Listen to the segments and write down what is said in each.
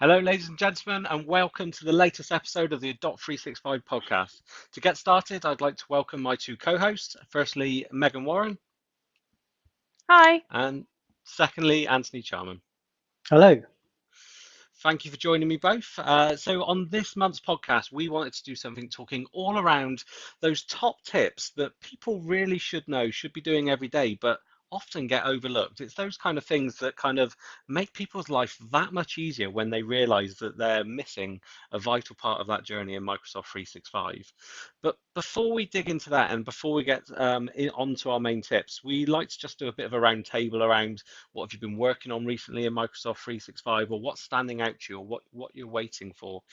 Hello, ladies and gentlemen, and welcome to the latest episode of the Adopt 365 podcast. To get started, I'd like to welcome my two co-hosts. Firstly, Megan Warren, Hi. and secondly, Anthony Charman. Hello. Thank you for joining me both. So, on this month's podcast, we wanted to do something talking all around those top tips that people really should know, should be doing every day, but often get overlooked. It's those kind of things that kind of make people's life that much easier when they realize that they're missing a vital part of that journey in Microsoft 365. But before we dig into that and before we get onto our main tips, we like to just do a bit of a round table around what have you been working on recently in Microsoft 365, or what's standing out to you, or what you're waiting for.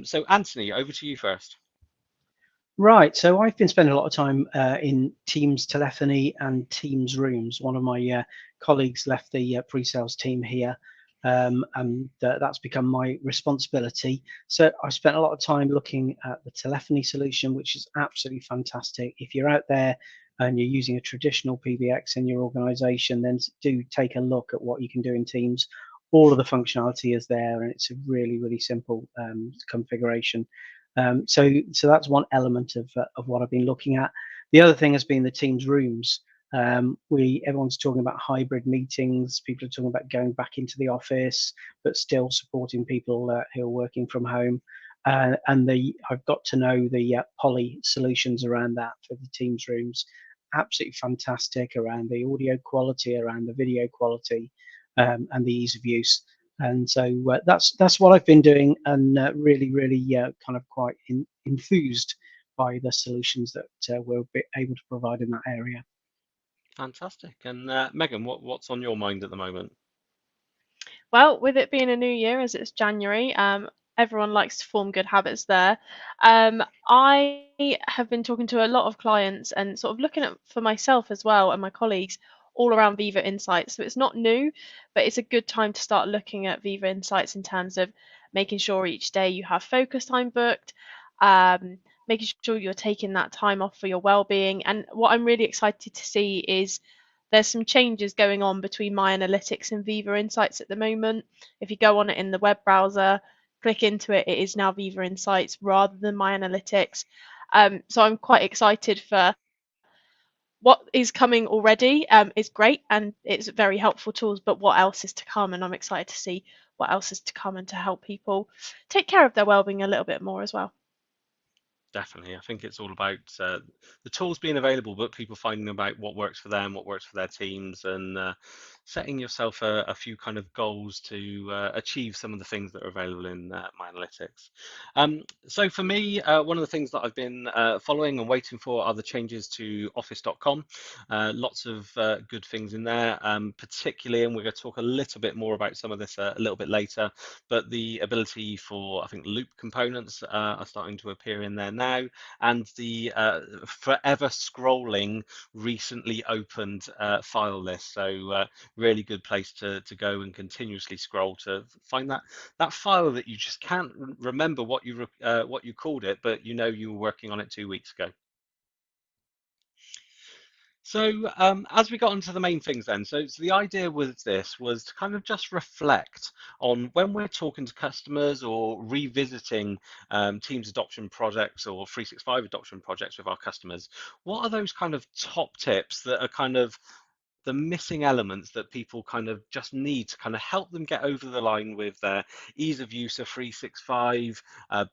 So, Anthony, over to you first. Right. So I've been spending a lot of time in Teams telephony and Teams rooms. One of my colleagues left the pre-sales team here, and that's become my responsibility. So I spent a lot of time looking at the telephony solution, which is absolutely fantastic. If you're out there and you're using a traditional PBX in your organization, then do take a look at what you can do in Teams. All of the functionality is there, and it's a really, really simple configuration. So that's one element of what I've been looking at. The other thing has been the Teams rooms. Everyone's talking about hybrid meetings. People are talking about going back into the office, but still supporting people who are working from home. I've got to know the Poly solutions around that for the Teams rooms. Absolutely fantastic around the audio quality, around the video quality, and the ease of use. And so that's what I've been doing, and really kind of quite enthused by the solutions that we're able to provide in that area. Fantastic. And Megan, what's on your mind at the moment? Well, with it being a new year, as it's January, everyone likes to form good habits there. I have been talking to a lot of clients and sort of looking at for myself as well and my colleagues all around Viva Insights. So it's not new, but it's a good time to start looking at Viva Insights in terms of making sure each day you have focus time booked, making sure you're taking that time off for your well-being. And what I'm really excited to see is there's some changes going on between My Analytics and Viva Insights at the moment. If you go on it in the web browser, click into it, it is now Viva Insights rather than My Analytics. So I'm quite excited for what is coming already. Is great and it's very helpful tools, but what else is to come? And I'm excited to see what else is to come and to help people take care of their well-being a little bit more as well. Definitely. I think it's all about the tools being available, but people finding about what works for them, what works for their teams, and setting yourself a few kind of goals to achieve some of the things that are available in My Analytics. So for me, one of the things that I've been following and waiting for are the changes to Office.com. Lots of good things in there, particularly, and we're going to talk a little bit more about some of this a little bit later, but the ability for, I think, loop components are starting to appear in there now, and the forever scrolling recently opened file list. So really good place to go and continuously scroll to find that file that you just can't remember what you called it, but you know you were working on it 2 weeks ago. So as we got into the main things then, so the idea with this was to kind of just reflect on when we're talking to customers or revisiting Teams adoption projects or 365 adoption projects with our customers, what are those kind of top tips that are kind of the missing elements that people kind of just need to kind of help them get over the line with their ease of use of 365,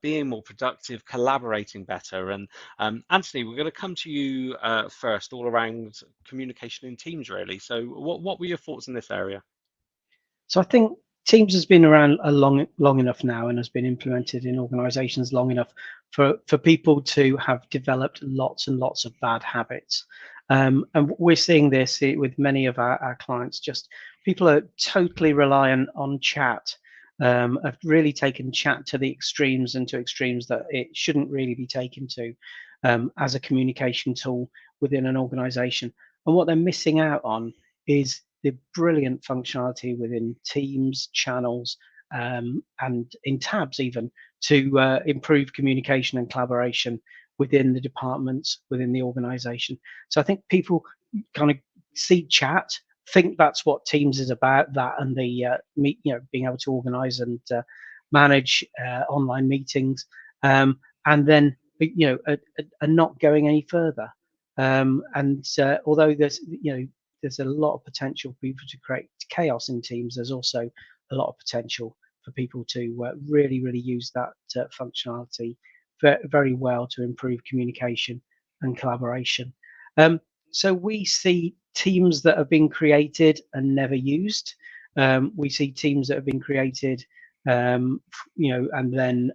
being more productive, collaborating better. And Anthony, we're going to come to you first, all around communication in Teams, really. So, what were your thoughts in this area? So I think Teams has been around a long enough now, and has been implemented in organizations long enough for people to have developed lots and lots of bad habits. And we're seeing this with many of our clients. Just people are totally reliant on chat, have really taken chat to the extremes, and to extremes that it shouldn't really be taken to, as a communication tool within an organization. And what they're missing out on is the brilliant functionality within Teams, channels, and in tabs even, to improve communication and collaboration within the departments, within the organization. So I think people kind of see chat, think that's what Teams is about, that and the being able to organize manage online meetings, and then are not going any further. And although there's a lot of potential for people to create chaos in teams, there's also a lot of potential for people to really use that functionality very well to improve communication and collaboration. So we see teams that have been created and never used. We see teams that have been created, and then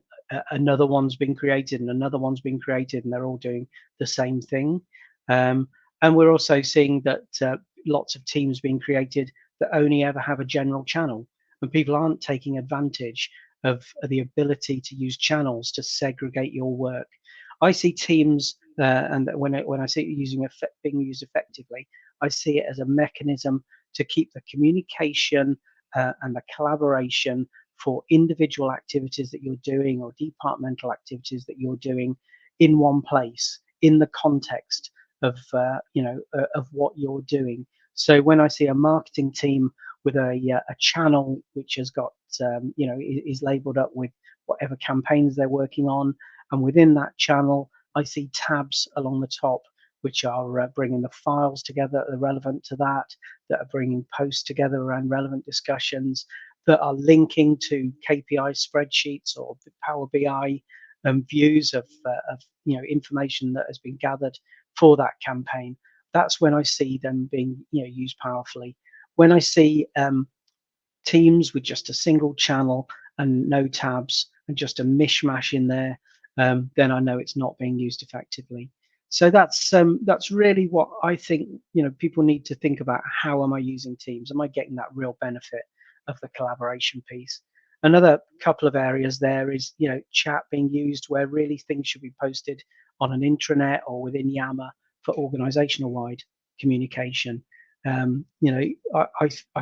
another one's been created and another one's been created, and they're all doing the same thing. And we're also seeing that lots of teams being created that only ever have a general channel, and people aren't taking advantage of the ability to use channels to segregate your work. I see teams, and when I see it being used effectively, I see it as a mechanism to keep the communication and the collaboration for individual activities that you're doing or departmental activities that you're doing in one place, in the context of of what you're doing. So when I see a marketing team with a channel which has got is labeled up with whatever campaigns they're working on, and within that channel I see tabs along the top which are bringing the files together that are relevant to that are bringing posts together around relevant discussions, that are linking to KPI spreadsheets or Power BI views of information that has been gathered for that campaign. That's when I see them being used powerfully. When I see teams with just a single channel and no tabs and just a mishmash in there, then I know it's not being used effectively. So that's really what I think people need to think about. How am I using Teams? Am I getting that real benefit of the collaboration piece? Another couple of areas there is chat being used where really things should be posted on an intranet or within Yammer for organizational wide communication. I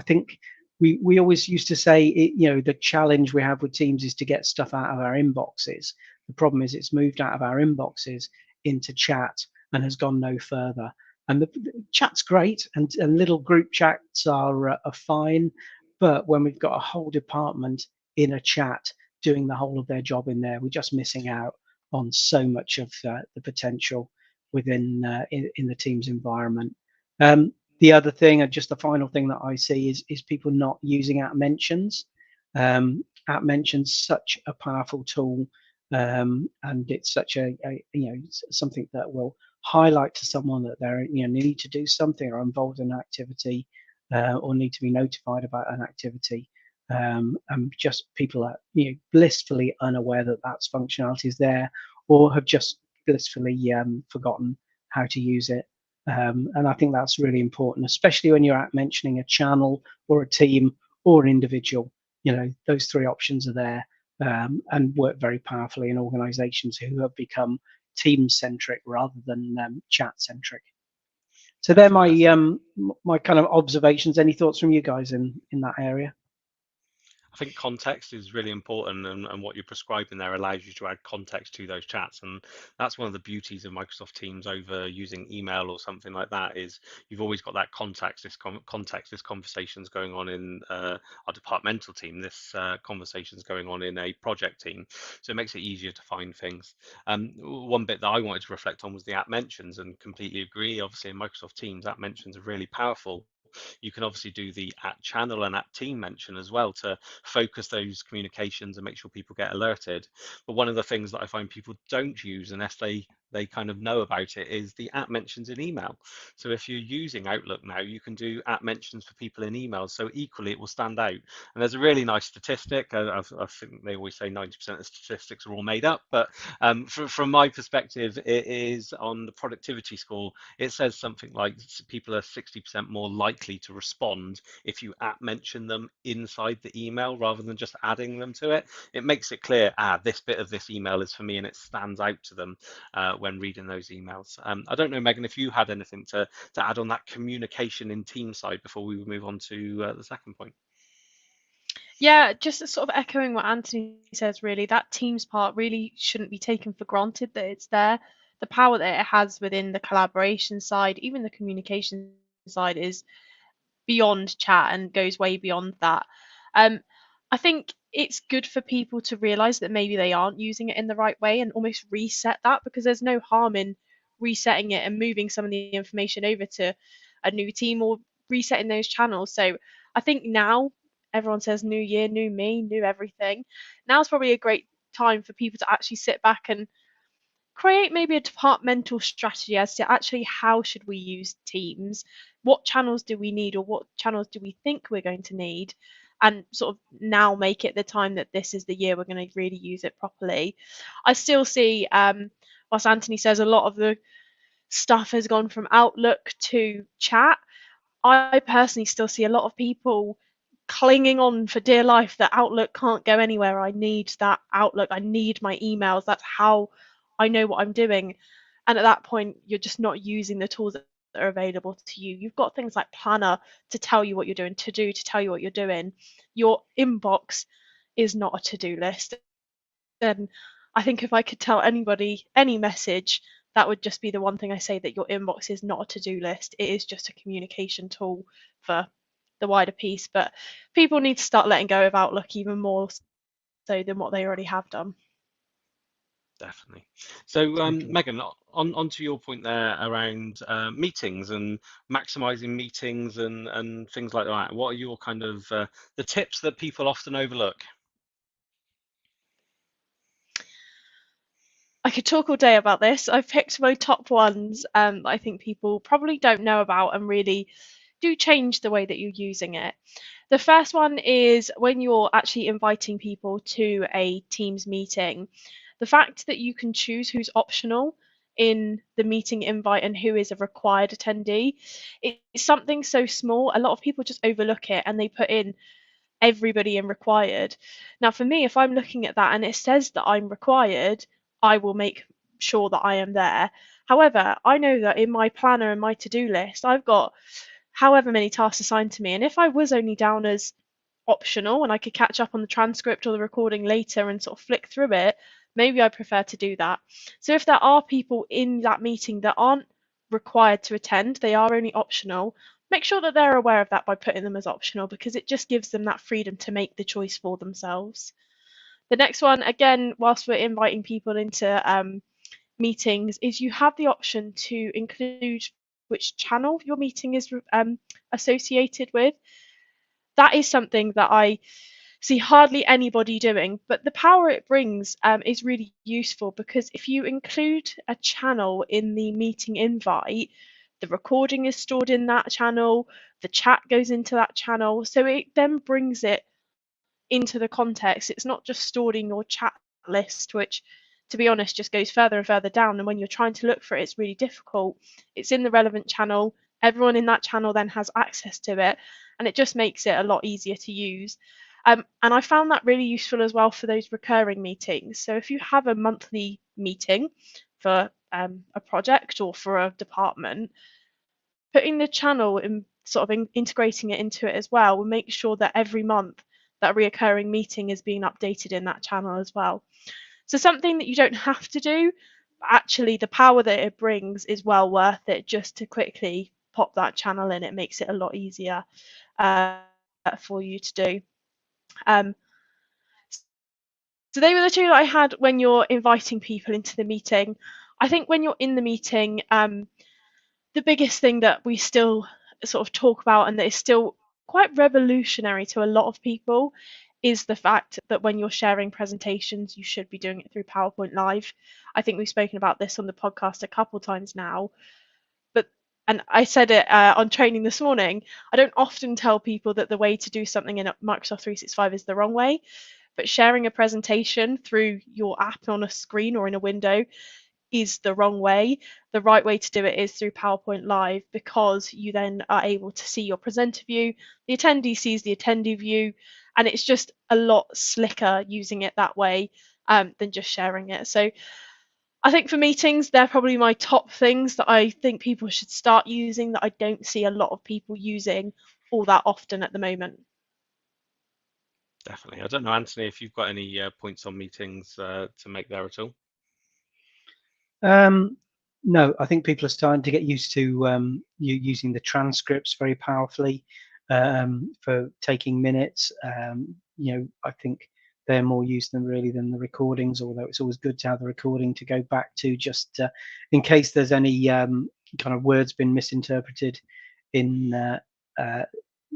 think we always used to say the challenge we have with Teams is to get stuff out of our inboxes. The problem is it's moved out of our inboxes into chat and has gone no further. And the chat's great, and little group chats are fine, but when we've got a whole department in a chat doing the whole of their job in there, we're just missing out on so much of the potential within in the Teams environment. The other thing, and just the final thing that I see is people not using at mentions. At mentions such a powerful tool, and it's such a something that will highlight to someone that they're need to do something or involved in an activity, or need to be notified about an activity. And just people are blissfully unaware that that's functionality is there, or have just blissfully forgotten how to use it. And I think that's really important, especially when you're at mentioning a channel or a team or an individual. Those three options are there, and work very powerfully in organizations who have become team centric rather than chat centric. So they're Definitely. my kind of observations. Any thoughts from you guys in that area? I think context is really important, and what you're prescribing there allows you to add context to those chats. And that's one of the beauties of Microsoft Teams over using email or something like that, is you've always got that context, this conversation's going on in our departmental team, this conversation's going on in a project team. So it makes it easier to find things. One bit that I wanted to reflect on was the app mentions, and completely agree. Obviously in Microsoft Teams, app mentions are really powerful. You can obviously do the at channel and at team mention as well to focus those communications and make sure people get alerted. But one of the things that I find people don't use unless they kind of know about it is the at mentions in email. So if you're using Outlook now, you can do at mentions for people in emails. So equally, it will stand out. And there's a really nice statistic. I think they always say 90% of statistics are all made up, but from my perspective, it is on the productivity score. It says something like people are 60% more likely to respond if you at mention them inside the email rather than just adding them to it. It makes it clear, this bit of this email is for me, and it stands out to them when reading those emails. I don't know, Megan, if you had anything to add on that communication in team side before we move on to the second point. Yeah, just sort of echoing what Anthony says, really, that Teams part really shouldn't be taken for granted that it's there. The power that it has within the collaboration side, even the communication side, is beyond chat and goes way beyond that. I think it's good for people to realize that maybe they aren't using it in the right way and almost reset that, because there's no harm in resetting it and moving some of the information over to a new team or resetting those channels. So I think now everyone says new year, new me, new everything. Now's probably a great time for people to actually sit back and create maybe a departmental strategy as to actually how should we use Teams, what channels do we need, or what channels do we think we're going to need, and sort of now make it the time that this is the year we're going to really use it properly. I still see, whilst Anthony says a lot of the stuff has gone from Outlook to chat, I personally still see a lot of people clinging on for dear life that Outlook can't go anywhere. I need that Outlook. I need my emails. That's how I know what I'm doing. And at that point, you're just not using the tools that are available to you. You've got things like Planner to tell you what you're doing, To Do to tell you what you're doing. Your inbox is not a to-do list. And I think if I could tell anybody any message, that would just be the one thing I say, that your inbox is not a to-do list. It is just a communication tool for the wider piece. But people need to start letting go of Outlook even more so than what they already have done. Definitely. So, Totally. Megan, on to your point there around meetings and maximizing meetings and things like that. What are your kind of the tips that people often overlook? I could talk all day about this. I've picked my top ones that I think people probably don't know about and really do change the way that you're using it. The first one is when you're actually inviting people to a Teams meeting, the fact that you can choose who's optional in the meeting invite and who is a required attendee. It's something so small. A lot of people just overlook it and they put in everybody in required. Now, for me, if I'm looking at that and it says that I'm required, I will make sure that I am there. However, I know that in my planner and my to-do list, I've got however many tasks assigned to me. And if I was only down as optional and I could catch up on the transcript or the recording later and sort of flick through it, maybe I prefer to do that. So if there are people in that meeting that aren't required to attend, they are only optional, make sure that they're aware of that by putting them as optional, because it just gives them that freedom to make the choice for themselves. The next one, again, whilst we're inviting people into meetings, is you have the option to include which channel your meeting is associated with. That is something that I see hardly anybody doing, but the power it brings is really useful, because if you include a channel in the meeting invite, the recording is stored in that channel, the chat goes into that channel, so it then brings it into the context. It's not just stored in your chat list, which, to be honest, just goes further and further down. And when you're trying to look for it, it's really difficult. It's in the relevant channel. Everyone in that channel then has access to it, and it just makes it a lot easier to use. And I found that really useful as well for those recurring meetings. So if you have a monthly meeting for a project or for a department, putting the channel and sort of integrating it into it as well will make sure that every month that reoccurring meeting is being updated in that channel as well. So something that you don't have to do, but actually the power that it brings is well worth it, just to quickly pop that channel in. It makes it a lot easier for you to do. So they were the two that I had when you're inviting people into the meeting. I think when you're in the meeting, the biggest thing that we still sort of talk about, and that is still quite revolutionary to a lot of people, is the fact that when you're sharing presentations, you should be doing it through PowerPoint Live. I think we've spoken about this on the podcast a couple times now, but and I said it on training this morning, I don't often tell people that the way to do something in Microsoft 365 is the wrong way, but sharing a presentation through your app on a screen or in a window is the wrong way. The right way to do it is through PowerPoint Live, because you then are able to see your presenter view, the attendee sees the attendee view, and it's just a lot slicker using it that way than just sharing it. So I think for meetings, they're probably my top things that I think people should start using, that I don't see a lot of people using all that often at the moment. Definitely. I don't know, Anthony, if you've got any points on meetings to make there at all. No, I think people are starting to get used to you using the transcripts very powerfully for taking minutes. I think they're more used than the recordings, although it's always good to have the recording to go back to, just in case there's any kind of words been misinterpreted in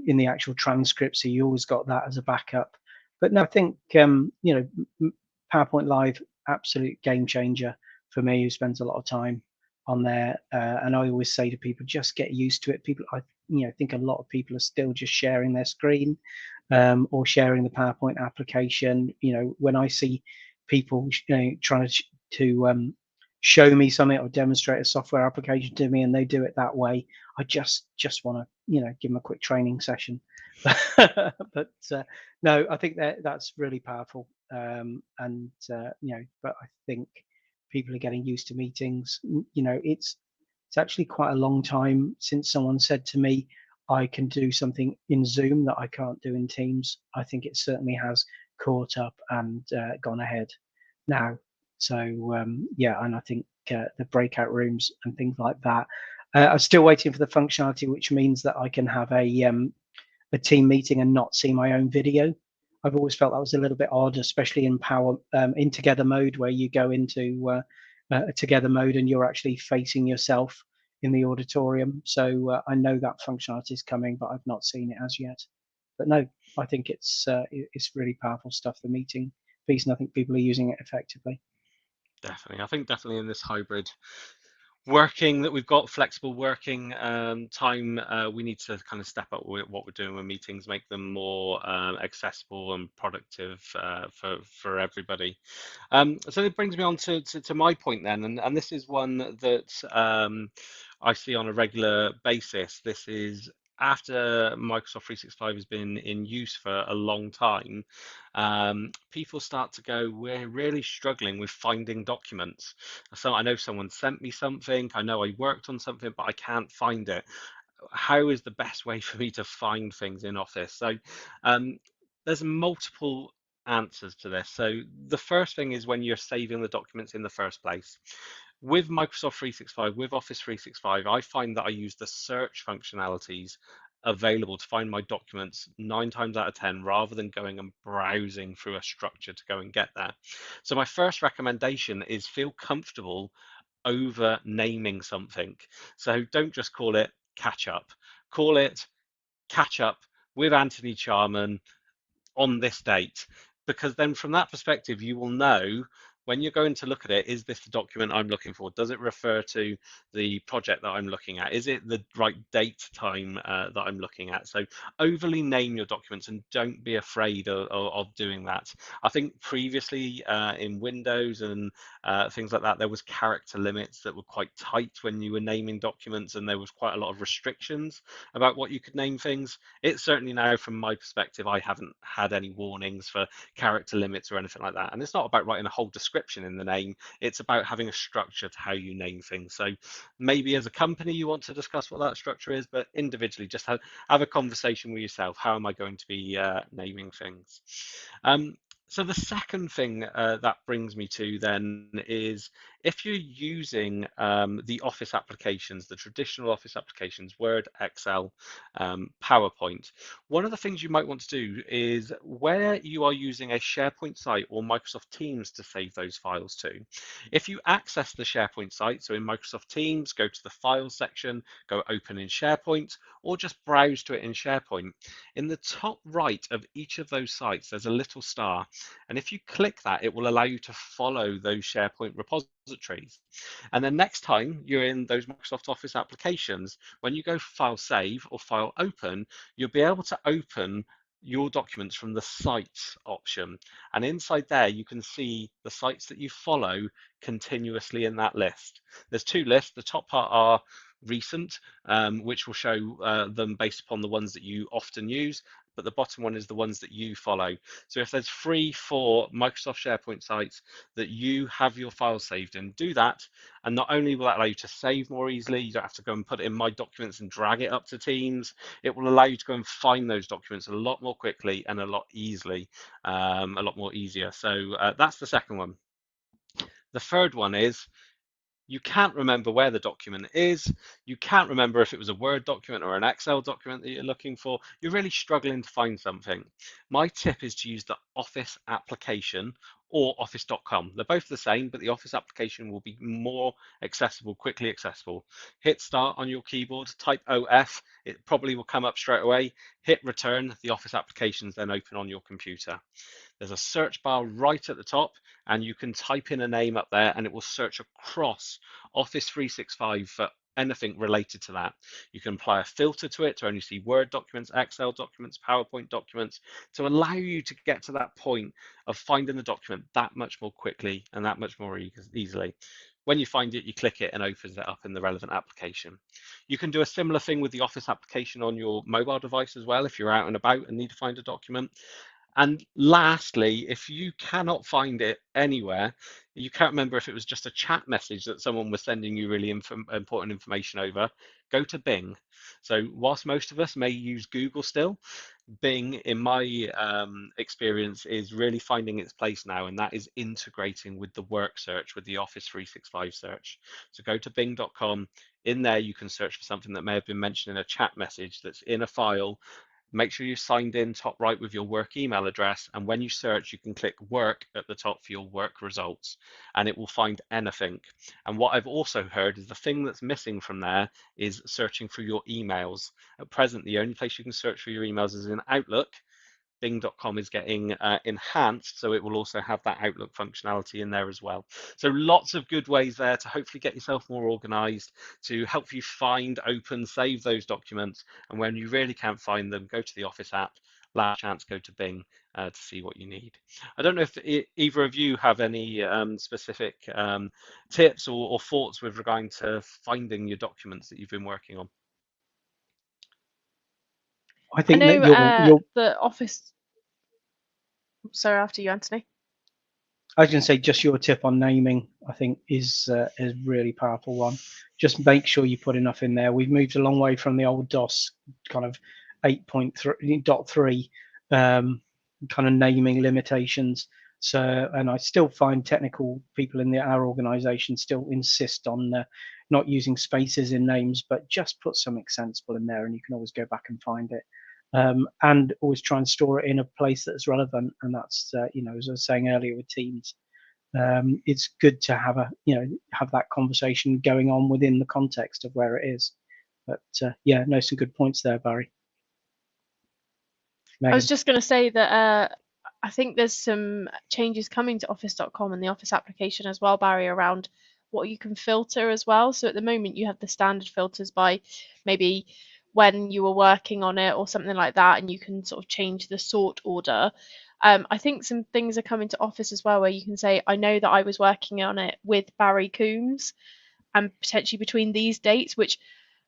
in the actual transcript. So you always got that as a backup. But no, I think PowerPoint Live, absolute game changer for me, who spends a lot of time on there. And I always say to people, just get used to it. People, I think a lot of people are still just sharing their screen or sharing the PowerPoint application. When I see people trying to show me something or demonstrate a software application to me, and they do it that way, I just want to give them a quick training session. But no, I think that's really powerful. But I think people are getting used to meetings. It's actually quite a long time since someone said to me, I can do something in Zoom that I can't do in Teams. I think it certainly has caught up and gone ahead now. So yeah, and I think the breakout rooms and things like that. I'm still waiting for the functionality, which means that I can have a team meeting and not see my own video. I've always felt that was a little bit odd, especially in together mode, where you go into a together mode and you're actually facing yourself in the auditorium. So I know that functionality is coming, but I've not seen it as yet. But no, I think it's really powerful stuff, the meeting piece, and I think people are using it effectively. Definitely. I think definitely in this hybrid working that we've got, flexible working time, we need to kind of step up with what we're doing with meetings, make them more accessible and productive for everybody. So it brings me on to my point then, and this is one that I see on a regular basis. This is after Microsoft 365 has been in use for a long time, people start to go, we're really struggling with finding documents. So I know someone sent me something, I know I worked on something, but I can't find it. How is the best way for me to find things in Office? So um, there's multiple answers to this. So the first thing is when you're saving the documents in the first place. With Microsoft 365, with Office 365, I find that I use the search functionalities available to find my documents 9 times out of 10 rather than going and browsing through a structure to go and get there. So my first recommendation is feel comfortable over naming something. So don't just call it catch up, call it catch up with Anthony Charman on this date, because then from that perspective you will know when you're going to look at it, is this the document I'm looking for? Does it refer to the project that I'm looking at? Is it the right date time that I'm looking at? So overly name your documents and don't be afraid of doing that. I think previously in Windows and things like that, there was character limits that were quite tight when you were naming documents, and there was quite a lot of restrictions about what you could name things. It's certainly now, from my perspective, I haven't had any warnings for character limits or anything like that. And it's not about writing a whole description in the name, it's about having a structure to how you name things. So maybe as a company you want to discuss what that structure is, but individually just have a conversation with yourself. How am I going to be naming things? So the second thing that brings me to then is, if you're using the Office applications, the traditional Office applications, Word, Excel, PowerPoint, one of the things you might want to do is, where you are using a SharePoint site or Microsoft Teams to save those files to, if you access the SharePoint site, so in Microsoft Teams, go to the Files section, go open in SharePoint, or just browse to it in SharePoint. In the top right of each of those sites, there's a little star. And if you click that, it will allow you to follow those SharePoint repositories. And then next time you're in those Microsoft Office applications, when you go File Save or File Open, you'll be able to open your documents from the sites option. And inside there, you can see the sites that you follow continuously in that list. There's two lists. The top part are recent, which will show them based upon the ones that you often use, but the bottom one is the ones that you follow. So if there's 3-4 Microsoft SharePoint sites that you have your files saved in, do that. And not only will that allow you to save more easily, you don't have to go and put it in My Documents and drag it up to Teams. It will allow you to go and find those documents a lot more quickly and a lot easily, a lot more easier. So that's the second one. The third one is, You can't remember where the document is. You can't remember if it was a Word document or an Excel document that you're looking for. You're really struggling to find something. My tip is to use the Office application or office.com. They're both the same, but the Office application will be more accessible, quickly accessible. Hit start on your keyboard, type OF, it probably will come up straight away. Hit return, the Office application is then open on your computer. There's a search bar right at the top, and you can type in a name up there and it will search across Office 365 for anything related to that. You can apply a filter to it to only see Word documents, Excel documents, PowerPoint documents, to allow you to get to that point of finding the document that much more quickly and that much more easily. When you find it, you click it and opens it up in the relevant application. You can do a similar thing with the Office application on your mobile device as well if you're out and about and need to find a document. And lastly, if you cannot find it anywhere, you can't remember if it was just a chat message that someone was sending you really important information over, go to Bing. So whilst most of us may use Google still, Bing, in my experience, is really finding its place now, and that is integrating with the work search, with the Office 365 search. So go to bing.com. In there, you can search for something that may have been mentioned in a chat message that's in a file. Make sure you signed in top right with your work email address, and when you search, you can click work at the top for your work results, and it will find anything. And what I've also heard is the thing that's missing from there is searching for your emails. At present, the only place you can search for your emails is in Outlook. Bing.com is getting enhanced, so it will also have that Outlook functionality in there as well. So lots of good ways there to hopefully get yourself more organized, to help you find, open, save those documents, and when you really can't find them, go to the Office app. Last chance, go to Bing to see what you need. I don't know if either of you have any specific tips or thoughts with regard to finding your documents that you've been working on. I I think that know you're the Office. Sorry, after you, Anthony. I was going to say just your tip on naming, I think, is a really powerful one. Just make sure you put enough in there. We've moved a long way from the old DOS kind of 8.3.3 kind of naming limitations. So, and I still find technical people in our organisation still insist on not using spaces in names, but just put something sensible in there, and you can always go back and find it. And always try and store it in a place that's relevant. And that's, as I was saying earlier with Teams, it's good to have have that conversation going on within the context of where it is. But yeah, no, some good points there, Barry. I was Megan. just going to say that I think there's some changes coming to office.com and the Office application as well, Barry, around what you can filter as well. So at the moment, you have the standard filters by maybe when you were working on it or something like that, and you can sort of change the sort order. I think some things are coming to Office as well where you can say, I know that I was working on it with Barry Coombs and potentially between these dates, which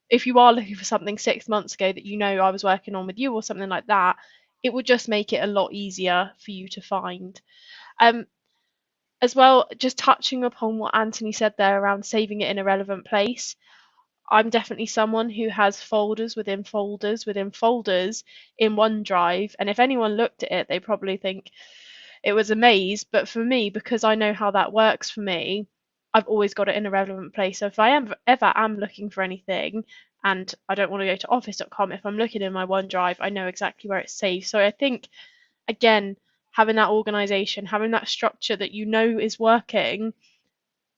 if you are looking for something 6 months ago that you know I was working on with you or something like that, it would just make it a lot easier for you to find. Um, as well, just touching upon what Anthony said there around saving it in a relevant place. I'm definitely someone who has folders within folders within folders in OneDrive, and if anyone looked at it, they probably think it was a maze. But for me, because I know how that works for me, I've always got it in a relevant place. So if I am ever am looking for anything and I don't want to go to office.com, if I'm looking in my OneDrive, I know exactly where it's saved. So I think, again, having that organization, having that structure that you know is working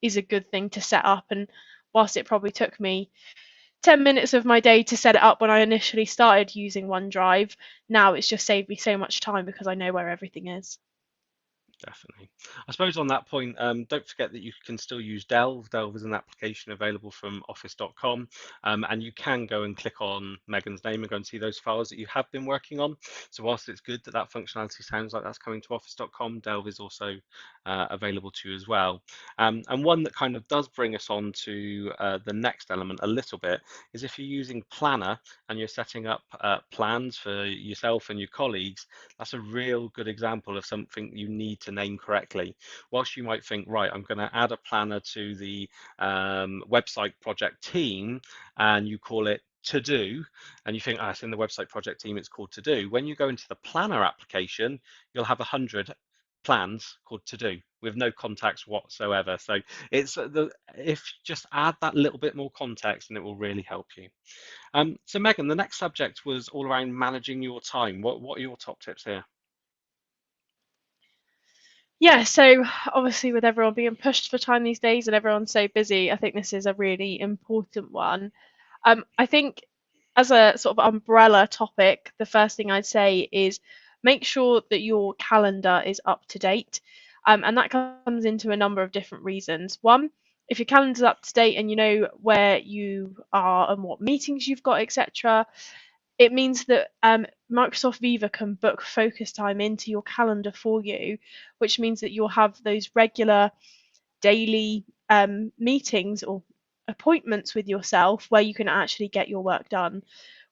is a good thing to set up. And whilst it probably took me 10 minutes of my day to set it up when I initially started using OneDrive, now it's just saved me so much time because I know where everything is. Definitely. I suppose on that point, don't forget that you can still use Delve. Delve is an application available from office.com, and you can go and click on Megan's name and go and see those files that you have been working on. So whilst it's good that that functionality sounds like that's coming to office.com, Delve is also available to you as well. And one that kind of does bring us on to the next element a little bit is if you're using Planner and you're setting up plans for yourself and your colleagues, that's a real good example of something you need to name correctly. Whilst you might think, right, I'm going to add a planner to the website project team, and you call it to do, and you think, it's in the website project team, it's called to do. When you go into the planner application, you'll have 100 plans called to do. with no contacts whatsoever. So it's if just add that little bit more context, and it will really help you. So Megan, the next subject was all around managing your time. What are your top tips here? Yeah, so obviously with everyone being pushed for time these days and everyone's so busy, I think this is a really important one. I think as a sort of umbrella topic, the first thing I'd say is make sure that your calendar is up to date. And that comes into a number of different reasons. One, if your calendar's up to date and you know where you are and what meetings you've got, etc., it means that Microsoft Viva can book focus time into your calendar for you, which means that you'll have those regular daily meetings or appointments with yourself where you can actually get your work done.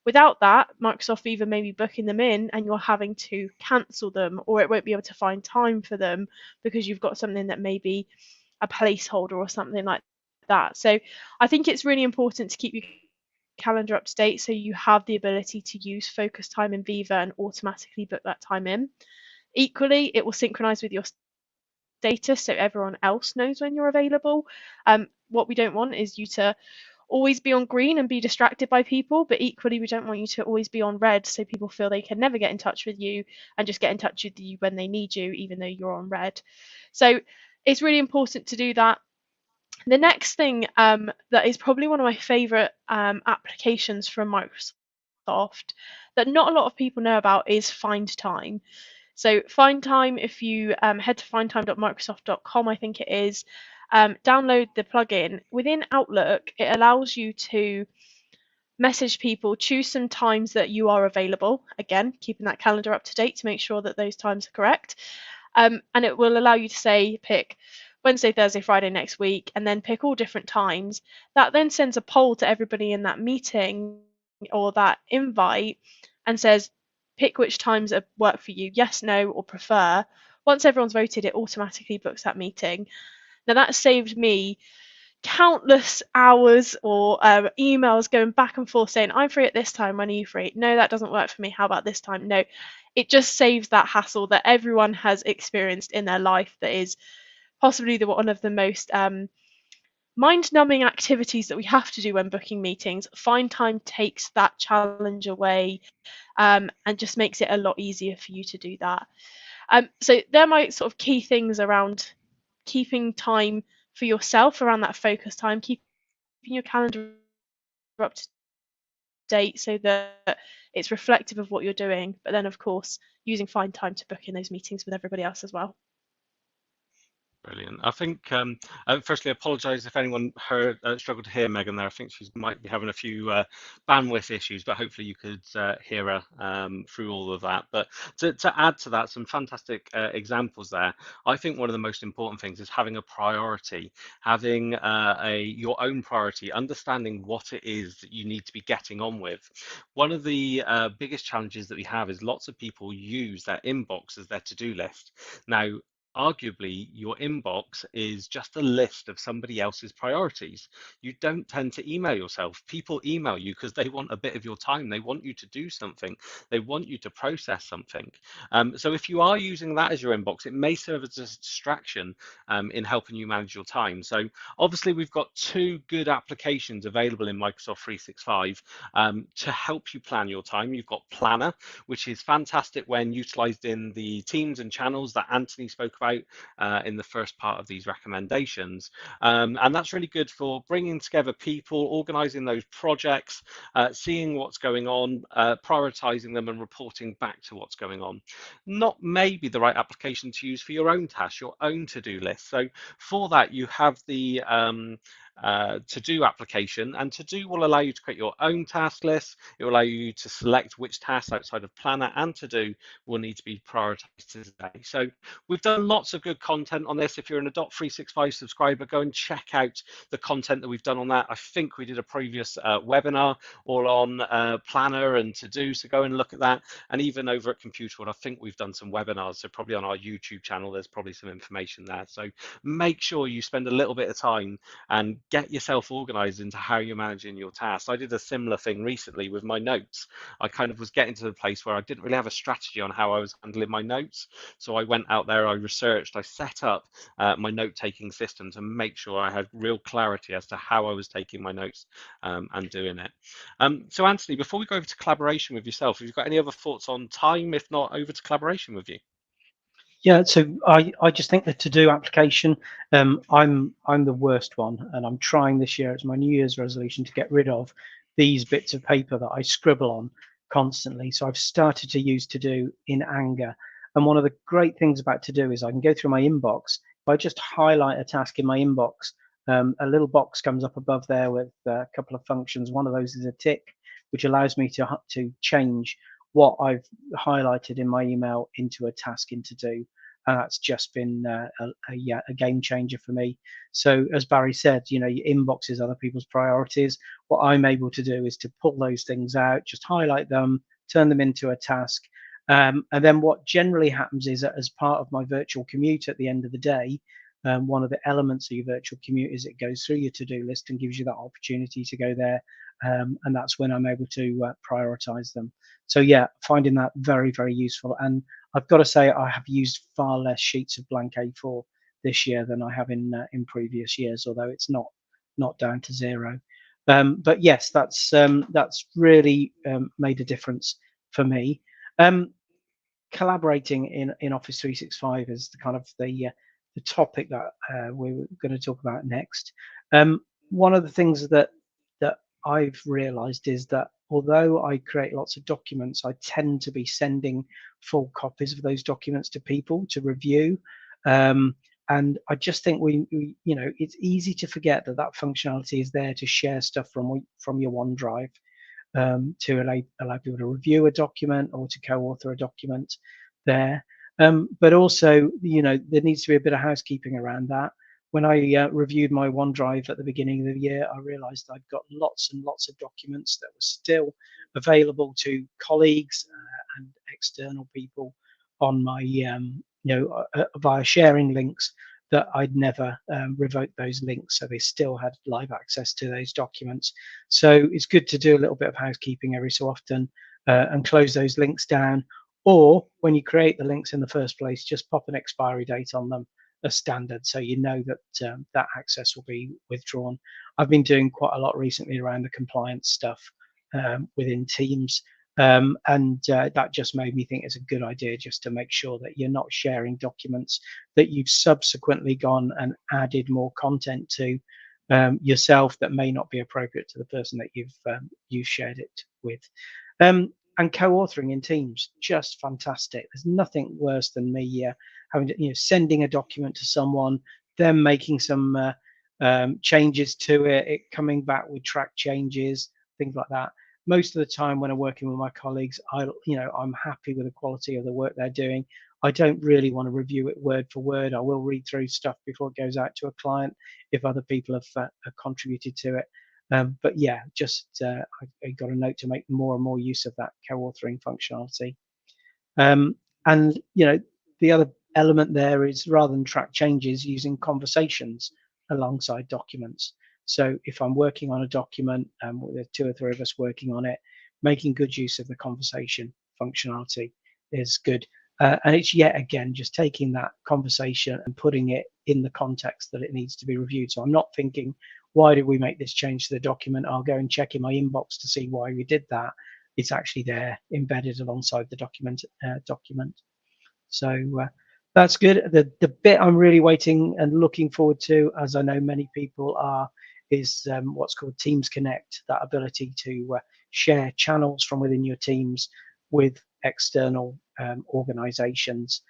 Without that, Microsoft Viva may be booking them in and you're having to cancel them, or it won't be able to find time for them because you've got something that may be a placeholder or something like that. So I think it's really important to keep your calendar up to date so you have the ability to use focus time in Viva and automatically book that time in. Equally, it will synchronize with your status so everyone else knows when you're available. What we don't want is you to always be on green and be distracted by people, but equally we don't want you to always be on red so people feel they can never get in touch with you and just get in touch with you when they need you, even though you're on red. So it's really important to do that. The next thing that is probably one of my favorite applications from Microsoft that not a lot of people know about is Find Time. So Find Time, if you head to findtime.microsoft.com, I think it is, download the plugin. Within Outlook, it allows you to message people, choose some times that you are available. Again, keeping that calendar up to date to make sure that those times are correct. And it will allow you to say, pick Wednesday, Thursday, Friday next week, and then pick all different times. That then sends a poll to everybody in that meeting or that invite and says, pick which times work for you, yes, no, or prefer. Once everyone's voted, it automatically books that meeting. Now that saved me countless hours or emails going back and forth saying, I'm free at this time, when are you free? No, that doesn't work for me. How about this time? No. It just saves that hassle that everyone has experienced in their life that is possibly one of the most mind-numbing activities that we have to do when booking meetings. Find Time takes that challenge away and just makes it a lot easier for you to do that. So they're my sort of key things around keeping time for yourself around that focus time, keeping your calendar up to date so that it's reflective of what you're doing, but then of course using Find Time to book in those meetings with everybody else as well. Brilliant. I think, firstly, I apologise if anyone struggled to hear Megan there. I think she might be having a few bandwidth issues, but hopefully you could hear her through all of that. But to add to that, some fantastic examples there. I think one of the most important things is having a priority, having your own priority, understanding what it is that you need to be getting on with. One of the biggest challenges that we have is lots of people use their inbox as their to-do list. Now, arguably your inbox is just a list of somebody else's priorities. You don't tend to email yourself. People email you because they want a bit of your time. They want you to do something. They want you to process something. So if you are using that as your inbox, it may serve as a distraction in helping you manage your time. So obviously we've got two good applications available in Microsoft 365 to help you plan your time. You've got Planner, which is fantastic when utilized in the teams and channels that Anthony spoke about in the first part of these recommendations. And that's really good for bringing together people, organizing those projects, seeing what's going on, prioritizing them and reporting back to what's going on. Not maybe the right application to use for your own tasks, your own to-do list. So for that, you have the to-do application, and to-do will allow you to create your own task list. It will allow you to select which tasks outside of Planner and to-do will need to be prioritized today. So we've done lots of good content on this. If you're an Adopt 365 subscriber, go and check out the content that we've done on that. I think we did a previous webinar all on Planner and to-do, so go and look at that. And even over at Computerwood, I think we've done some webinars, so probably on our YouTube channel there's probably some information there. So make sure you spend a little bit of time and get yourself organized into how you're managing your tasks. I did a similar thing recently with my notes. I kind of was getting to the place where I didn't really have a strategy on how I was handling my notes. So I went out there, I researched, I set up my note-taking system to make sure I had real clarity as to how I was taking my notes and doing it. So Anthony, before we go over to collaboration with yourself, have you got any other thoughts on time? If not, over to collaboration with you. Yeah, so I just think the to-do application, I'm the worst one, and I'm trying this year as my New Year's resolution to get rid of these bits of paper that I scribble on constantly. So I've started to use to-do in anger. And one of the great things about to-do is I can go through my inbox. If I just highlight a task in my inbox, a little box comes up above there with a couple of functions. One of those is a tick, which allows me to change what I've highlighted in my email into a task in to do. And that's just been a game changer for me. So as Barry said, your inbox is other people's priorities. What I'm able to do is to pull those things out, just highlight them, turn them into a task. And then what generally happens is that as part of my virtual commute at the end of the day, one of the elements of your virtual commute is it goes through your to-do list and gives you that opportunity to go there. And that's when I'm able to prioritize them. So yeah, finding that very, very useful. And I've got to say, I have used far less sheets of blank A4 this year than I have in previous years, although it's not down to zero. But yes, that's really made a difference for me. Collaborating in Office 365 is the kind of the topic that we're going to talk about next. One of the things that I've realized is that although I create lots of documents, I tend to be sending full copies of those documents to people to review. And I just think it's easy to forget that functionality is there to share stuff from your OneDrive, to allow people to review a document or to co-author a document there. But also, there needs to be a bit of housekeeping around that. When I reviewed my OneDrive at the beginning of the year, I realized I'd got lots and lots of documents that were still available to colleagues and external people on my, via sharing links, that I'd never revoked those links. So they still had live access to those documents. So it's good to do a little bit of housekeeping every so often and close those links down. Or when you create the links in the first place, just pop an expiry date on them as standard, so you know that that access will be withdrawn. I've been doing quite a lot recently around the compliance stuff within Teams, and that just made me think it's a good idea just to make sure that you're not sharing documents that you've subsequently gone and added more content to yourself that may not be appropriate to the person that you've shared it with. And co-authoring in Teams, just fantastic. There's nothing worse than me having to, sending a document to someone, them making some changes to it coming back with track changes, things like that. Most of the time when I'm working with my colleagues, I'm happy with the quality of the work they're doing. I don't really want to review it word for word. I will read through stuff before it goes out to a client if other people have contributed to it. But yeah, just I got a note to make more and more use of that co-authoring functionality. And the other element there is, rather than track changes, using conversations alongside documents. So if I'm working on a document, with two or three of us working on it, making good use of the conversation functionality is good. And it's yet again just taking that conversation and putting it in the context that it needs to be reviewed. So I'm not thinking, why did we make this change to the document? I'll go and check in my inbox to see why we did that. It's actually there embedded alongside the document. So that's good. The bit I'm really waiting and looking forward to, as I know many people are, is what's called Teams Connect, that ability to share channels from within your teams with external organizations.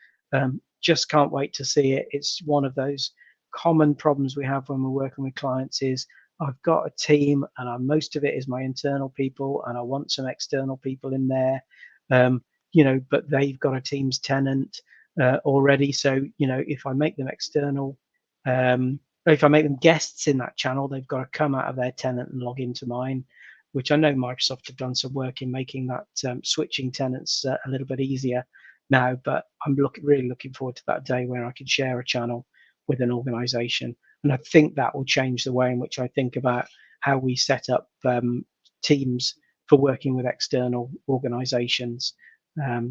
Just can't wait to see it. It's one of those common problems we have when we're working with clients is, I've got a team and most of it is my internal people, and I want some external people in there, but they've got a Teams tenant already. So, if I make them external, if I make them guests in that channel, they've got to come out of their tenant and log into mine, which I know Microsoft have done some work in making that switching tenants a little bit easier now. But I'm really looking forward to that day where I can share a channel with an organization. And I think that will change the way in which I think about how we set up teams for working with external organizations.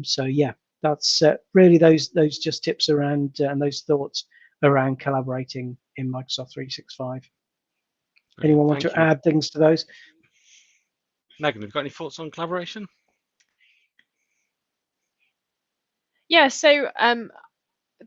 So yeah, that's really those just tips around and those thoughts around collaborating in Microsoft 365. Brilliant. Anyone want Thank to you. add things to those? Megan, have you got any thoughts on collaboration? Yeah, so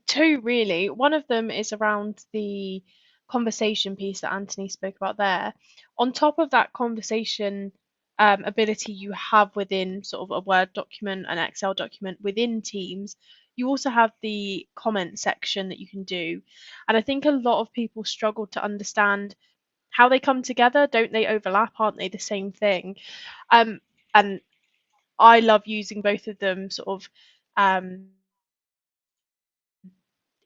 two really. One of them is around the conversation piece that Anthony spoke about there. On top of that conversation ability you have within sort of a Word document, an Excel document within Teams, you also have the comment section that you can do. And I think a lot of people struggle to understand how they come together. Don't they overlap? Aren't they the same thing? And I love using both of them sort of um,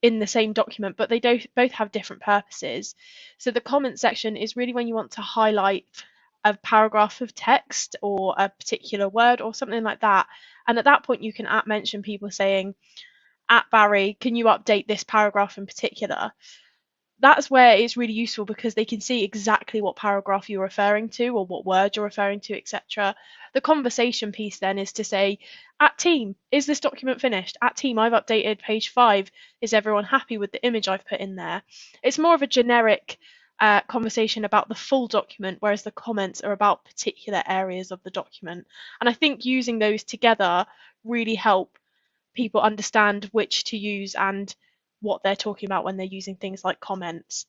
in the same document, but they don't both have different purposes. So the comment section is really when you want to highlight a paragraph of text or a particular word or something like that. And at that point, you can mention people saying, at Barry, can you update this paragraph in particular? That's where it's really useful because they can see exactly what paragraph you're referring to or what word you're referring to, etc. The conversation piece then is to say, at team, is this document finished? At team, I've updated page 5. Is everyone happy with the image I've put in there? It's more of a generic conversation about the full document, whereas the comments are about particular areas of the document. And I think using those together really help people understand which to use and what they're talking about when they're using things like comments.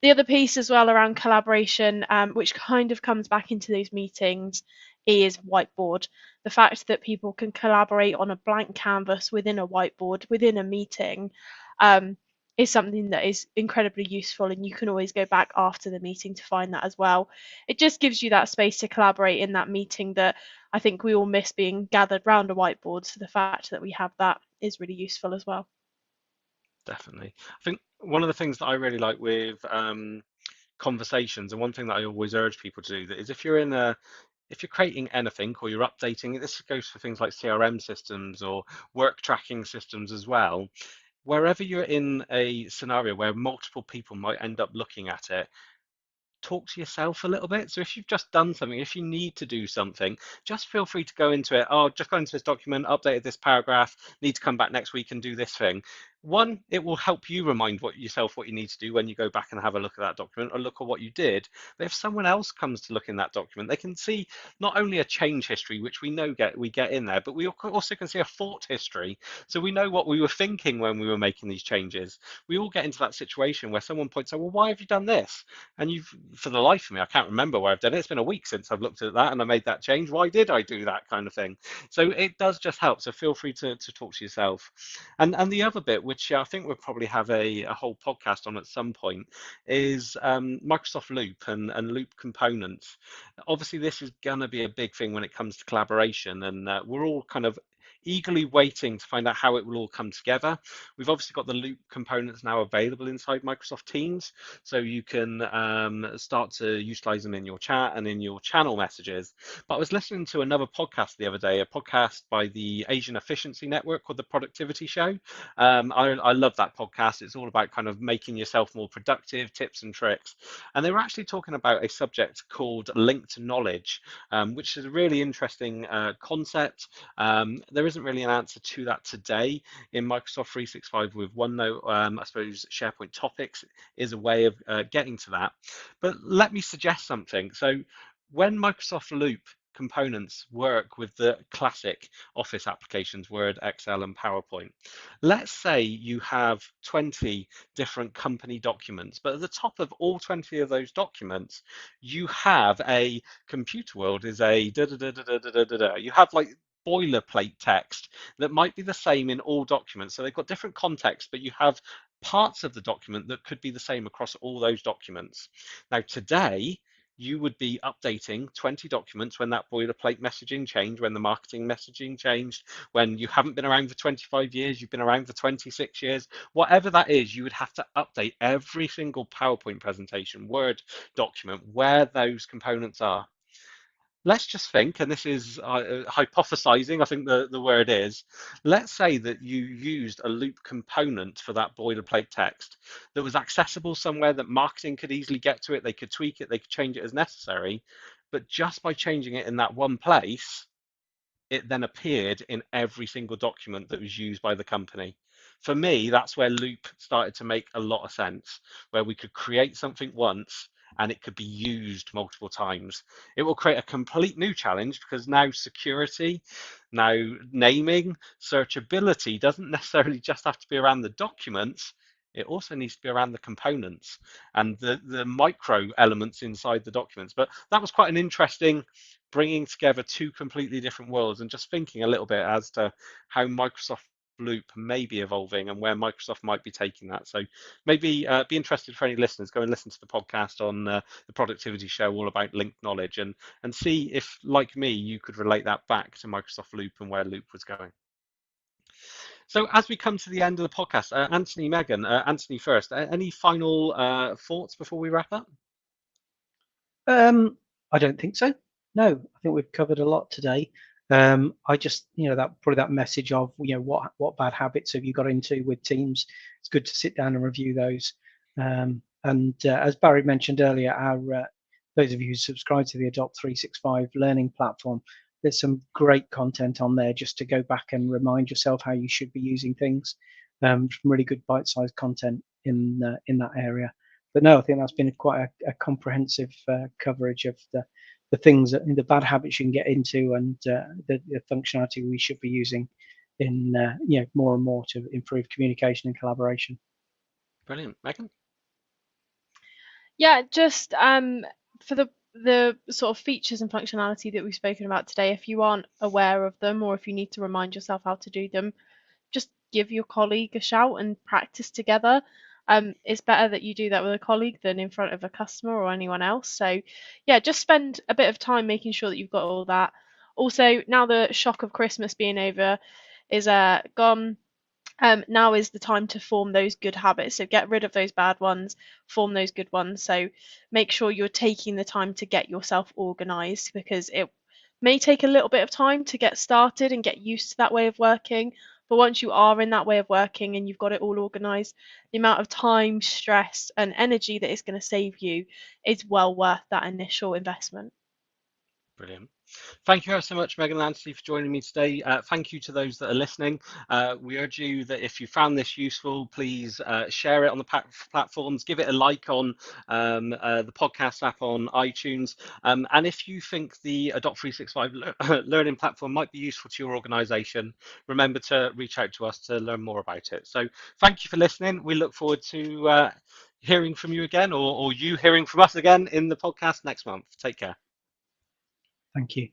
The other piece as well around collaboration, which kind of comes back into those meetings, is Whiteboard. The fact that people can collaborate on a blank canvas within a whiteboard, within a meeting, um, is something that is incredibly useful, and you can always go back after the meeting to find that as well. It just gives you that space to collaborate in that meeting that I think we all miss being gathered round a whiteboard. So the fact that we have that is really useful as well. Definitely. I think one of the things that I really like with conversations, and one thing that I always urge people to do, that is if you're creating anything or you're updating it, this goes for things like CRM systems or work tracking systems as well. Wherever you're in a scenario where multiple people might end up looking at it, talk to yourself a little bit. So if you've just done something, if you need to do something, just feel free to go into it. Oh, just go into this document, updated this paragraph, need to come back next week and do this thing. One, it will help you remind yourself what you need to do when you go back and have a look at that document or look at what you did. But if someone else comes to look in that document, they can see not only a change history, which we get in there, but we also can see a thought history. So we know what we were thinking when we were making these changes. We all get into that situation where someone points out, well, why have you done this? And you've, for the life of me, I can't remember where I've done it. It's been a week since I've looked at that and I made that change. Why did I do that kind of thing? So it does just help. So feel free to talk to yourself. And the other bit, which I think we'll probably have a whole podcast on at some point, is Microsoft Loop and Loop components. Obviously, this is going to be a big thing when it comes to collaboration, and we're all kind of eagerly waiting to find out how it will all come together. We've obviously got the Loop components now available inside Microsoft Teams, so you can start to utilize them in your chat and in your channel messages. But I was listening to another podcast the other day, a podcast by the Asian Efficiency Network called The Productivity Show. I love that podcast. It's all about kind of making yourself more productive, tips and tricks. And they were actually talking about a subject called linked knowledge, which is a really interesting concept. There isn't really an answer to that today in Microsoft 365 with OneNote. I suppose SharePoint topics is a way of getting to that. But let me suggest something. So when Microsoft Loop components work with the classic Office applications, Word, Excel, and PowerPoint. Let's say you have 20 different company documents, but at the top of all 20 of those documents, you have a computer world is a da da da da da da da da. You have like boilerplate text that might be the same in all documents. So they've got different context, but you have parts of the document that could be the same across all those documents. Now, today, you would be updating 20 documents when that boilerplate messaging changed, when the marketing messaging changed, when you haven't been around for 25 years, you've been around for 26 years, whatever that is, you would have to update every single PowerPoint presentation, Word document, where those components are. let's just think, and this is hypothesizing, I think the word is, let's say that you used a loop component for that boilerplate text that was accessible somewhere that marketing could easily get to it, they could tweak it, they could change it as necessary, but just by changing it in that one place, it then appeared in every single document that was used by the company. For me, that's where Loop started to make a lot of sense, where we could create something once and it could be used multiple times. It will create a complete new challenge because now security, now naming, searchability doesn't necessarily just have to be around the documents. It also needs to be around the components and the micro elements inside the documents. But that was quite an interesting bringing together two completely different worlds and just thinking a little bit as to how Microsoft Loop may be evolving and where Microsoft might be taking that. So maybe be interested for any listeners, go and listen to the podcast on the productivity show all about linked knowledge and see if, like me, you could relate that back to Microsoft Loop and where Loop was going. So as we come to the end of the podcast, Anthony, Megan, Anthony first, any final thoughts before we wrap up? I don't think so. No, I think we've covered a lot today. I just, that probably that message of, what bad habits have you got into with Teams? It's good to sit down and review those. And as Barry mentioned earlier, those of you who subscribe to the Adopt 365 learning platform, there's some great content on there just to go back and remind yourself how you should be using things. Some really good bite-sized content in that area. But no, I think that's been quite a comprehensive coverage of the things, the bad habits you can get into, and the functionality we should be using in more and more to improve communication and collaboration. Brilliant, Megan. Yeah, just for the sort of features and functionality that we've spoken about today, if you aren't aware of them or if you need to remind yourself how to do them, just give your colleague a shout and practice together. It's better that you do that with a colleague than in front of a customer or anyone else. So, yeah, just spend a bit of time making sure that you've got all that. Also, now the shock of Christmas being over is gone, now is the time to form those good habits. So get rid of those bad ones, form those good ones. So make sure you're taking the time to get yourself organized, because it may take a little bit of time to get started and get used to that way of working. But once you are in that way of working and you've got it all organized, the amount of time, stress, and energy that it's going to save you is well worth that initial investment. Brilliant. Thank you so much, Megan and Anthony, for joining me today. Thank you to those that are listening. We urge you that if you found this useful, please share it on the platforms, give it a like on the podcast app on iTunes. And if you think the Adopt 365 learning platform might be useful to your organization, remember to reach out to us to learn more about it. So thank you for listening. We look forward to hearing from you again, or you hearing from us again in the podcast next month. Take care. Thank you.